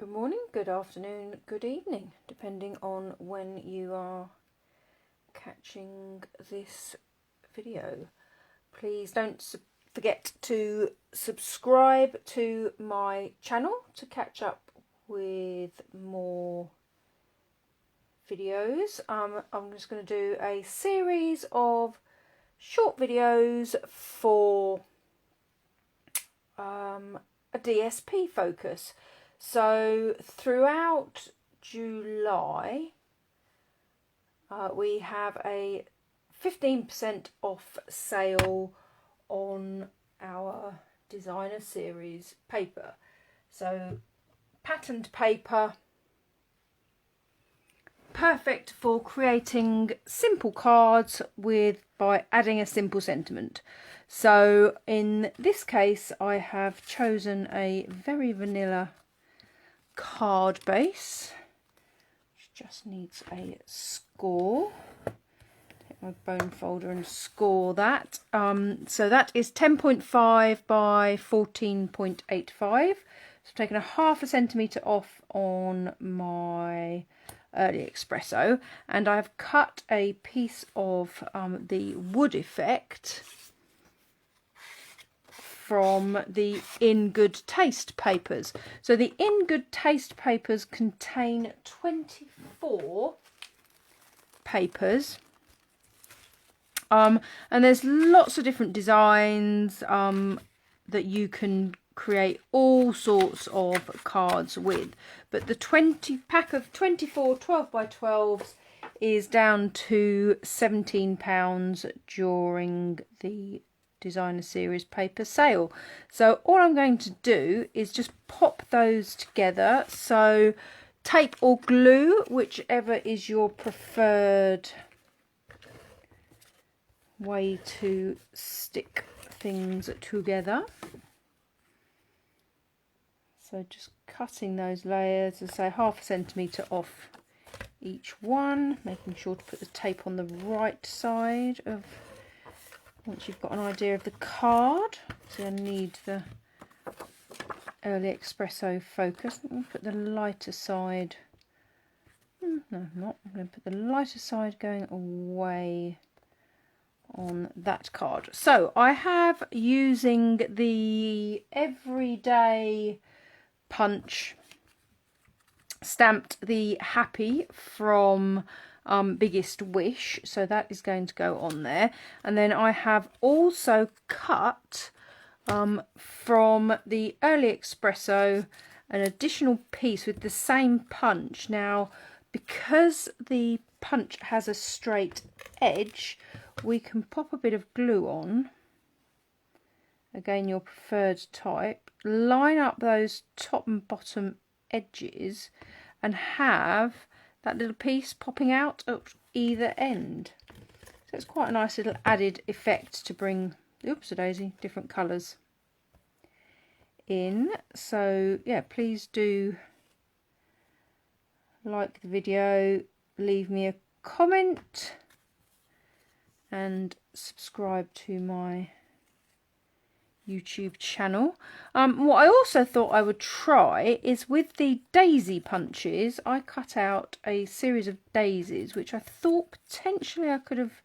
Good morning, good afternoon, good evening, depending on when you are catching this video. Please don't forget to subscribe to my channel to catch up with more videos. I'm just going to do a series of short videos for a DSP focus. So throughout July, we have a 15% off sale on our designer series paper. So patterned paper, perfect for creating simple cards by adding a simple sentiment. So in this case, I have chosen a very vanilla card base, which just needs a score. Take my bone folder and score that. So that is 10.5 by 14.85. So I've taken a half a centimetre off on my Early Espresso, and I've cut a piece of the wood effect from the In Good Taste papers. So the In Good Taste papers contain 24 papers, and there's lots of different designs that you can create all sorts of cards with, but the 20 pack of 24 12 by 12s is down to £17 during the designer series paper sale. So all I'm going to do is just pop those together. So tape or glue, whichever is your preferred way to stick things together. So just cutting those layers, as I say, half a centimetre off each one, making sure to put the tape on the right side of, once you've got an idea of the card. So I need the Early Espresso focus. I'm going to put the lighter side, no I'm not, I'm going to put the lighter side going away on that card. So I have, using the Everyday Punch, stamped the happy from Biggest Wish, so that is going to go on there. And then I have also cut from the Early Espresso an additional piece with the same punch. Now, because the punch has a straight edge, we can pop a bit of glue on, again your preferred type, line up those top and bottom edges and have that little piece popping out at either end. So it's quite a nice little added effect to bring, oops a daisy, different colours in. So yeah, please do like the video, leave me a comment and subscribe to my YouTube channel. What I also thought I would try is with the daisy punches. I cut out a series of daisies which I thought potentially I could have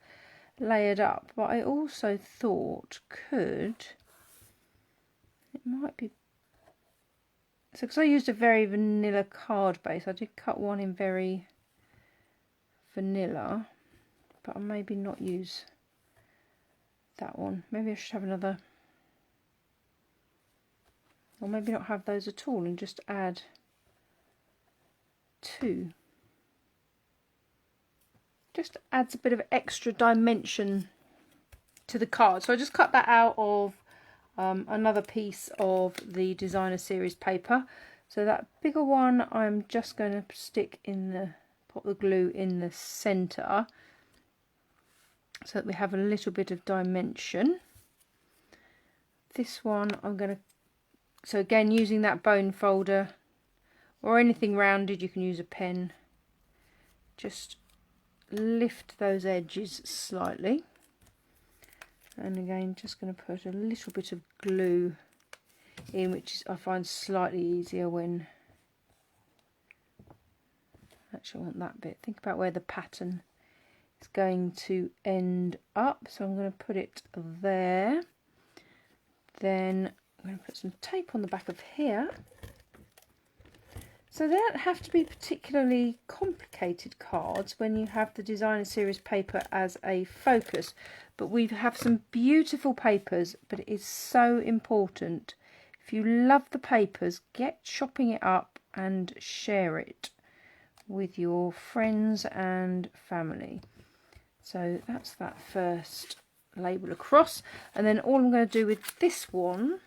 layered up, but I also thought it might be, so because I used a very vanilla card base, I did cut one in very vanilla, but I'll maybe not use that one. Maybe I should have another, or maybe not have those at all and just add two. Just adds a bit of extra dimension to the card. So I just cut that out of another piece of the designer series paper. So that bigger one I'm just going to stick in the, put the glue in the centre so that we have a little bit of dimension. This one I'm going to, so again using that bone folder or anything rounded, you can use a pen, just lift those edges slightly, and again just going to put a little bit of glue in, which is, I find, slightly easier when Actually, I want that bit. Think about where the pattern is going to end up. So I'm going to put it there. Then I'm going to put some tape on the back of here. So they don't have to be particularly complicated cards when you have the designer series paper as a focus. But we have some beautiful papers, but it is so important. If you love the papers, get chopping it up and share it with your friends and family. So that's that first label across. And then all I'm going to do with this one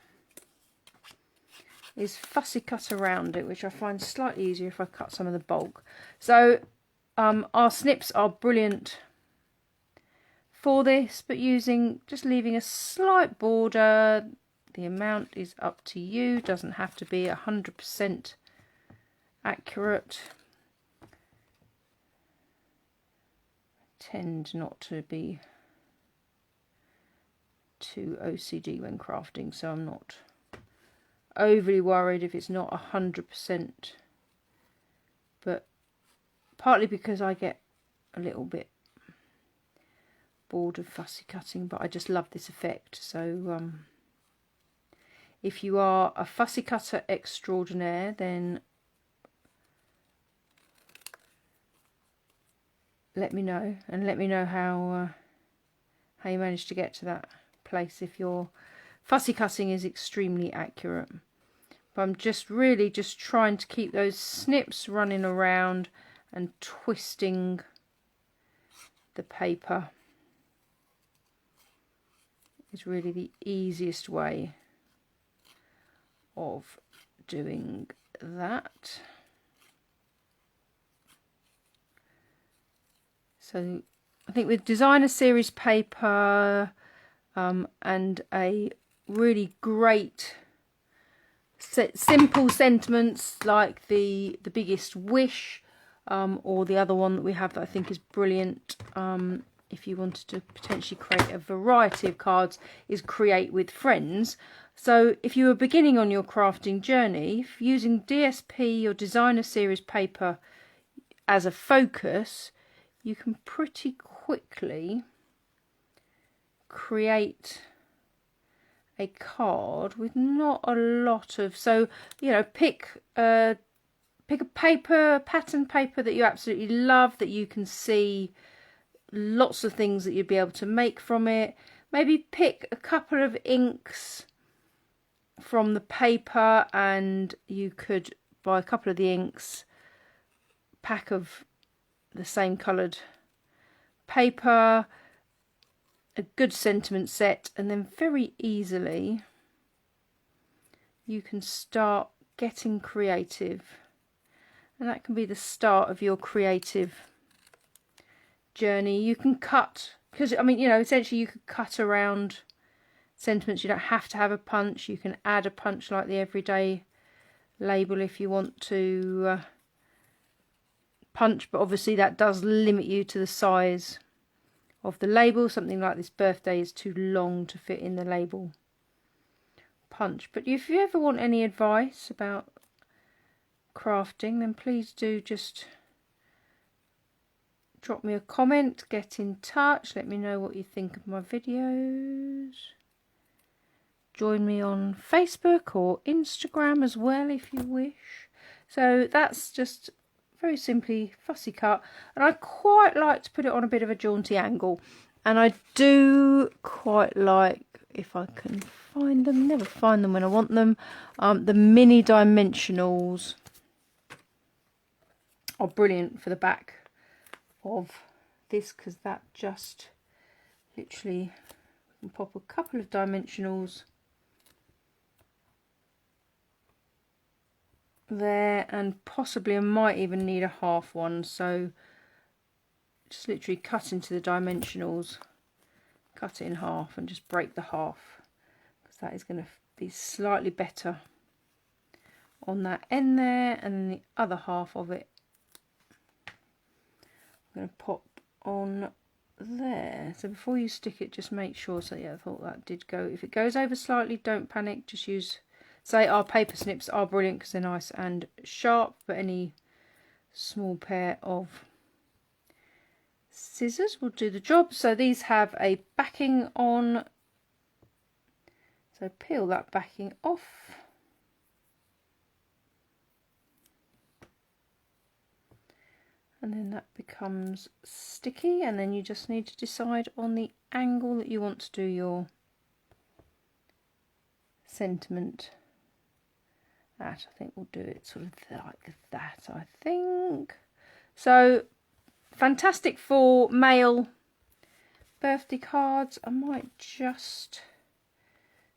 is fussy cut around it, which I find slightly easier if I cut some of the bulk. So our snips are brilliant for this, but just leaving a slight border. The amount is up to you, doesn't have to be 100% accurate. I tend not to be too OCD when crafting, so I'm not overly worried if it's not 100%, but partly because I get a little bit bored of fussy cutting, but I just love this effect. So if you are a fussy cutter extraordinaire, then let me know, and let me know how you manage to get to that place if your fussy cutting is extremely accurate. But I'm just really just trying to keep those snips running around and twisting the paper is really the easiest way of doing that. So I think with designer series paper and a really great simple sentiments like the biggest wish, or the other one that we have that I think is brilliant, if you wanted to potentially create a variety of cards, is create with friends. So if you were beginning on your crafting journey, using DSP or designer series paper as a focus, you can pretty quickly create a card with not a lot of, so you know, pick a paper, pattern paper that you absolutely love, that you can see lots of things that you'd be able to make from it. Maybe pick a couple of inks from the paper, and you could buy a couple of the inks, pack of the same coloured paper, a good sentiment set, and then very easily you can start getting creative, and that can be the start of your creative journey. You can cut, because I mean, you know, essentially you could cut around sentiments. You don't have to have a punch. You can add a punch like the everyday label if you want to punch, but obviously that does limit you to the size of the label. Something like this birthday is too long to fit in the label punch. But if you ever want any advice about crafting, then please do just drop me a comment, get in touch, let me know what you think of my videos. Join me on Facebook or Instagram as well if you wish. So that's just very simply fussy cut, and I quite like to put it on a bit of a jaunty angle, and I do quite like, if I can find them, never find them when I want them, the mini dimensionals are brilliant for the back of this, because that just literally, you can pop a couple of dimensionals there, and possibly I might even need a half one, so just literally cut into the dimensionals, cut it in half and just break the half, because that is going to be slightly better on that end there. And then the other half of it I'm going to pop on there. So before you stick it, just make sure. So yeah, I thought that did go. If it goes over slightly, don't panic, just use, say, our paper snips are brilliant because they're nice and sharp, but any small pair of scissors will do the job. So these have a backing on, so peel that backing off. And then that becomes sticky, and then you just need to decide on the angle that you want to do your sentiment at. I think we'll do it sort of like that, I think. So fantastic for mail birthday cards. I might just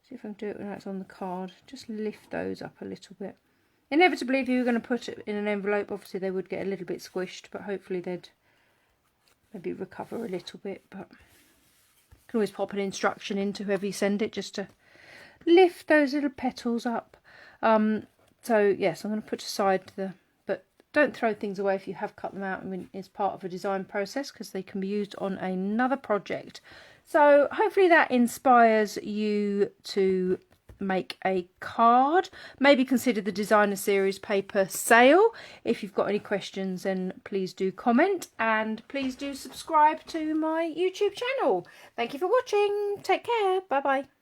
see if I can do it when it's on the card. Just lift those up a little bit. Inevitably, if you were going to put it in an envelope, obviously they would get a little bit squished, but hopefully they'd maybe recover a little bit. But you can always pop an instruction into whoever you send it just to lift those little petals up. So yes, I'm going to put aside but don't throw things away if you have cut them out. I mean, it's part of a design process because they can be used on another project. So hopefully that inspires you to make a card. Maybe consider the designer series paper sale. If you've got any questions, then please do comment, and please do subscribe to my YouTube channel. Thank you for watching. Take care. Bye bye.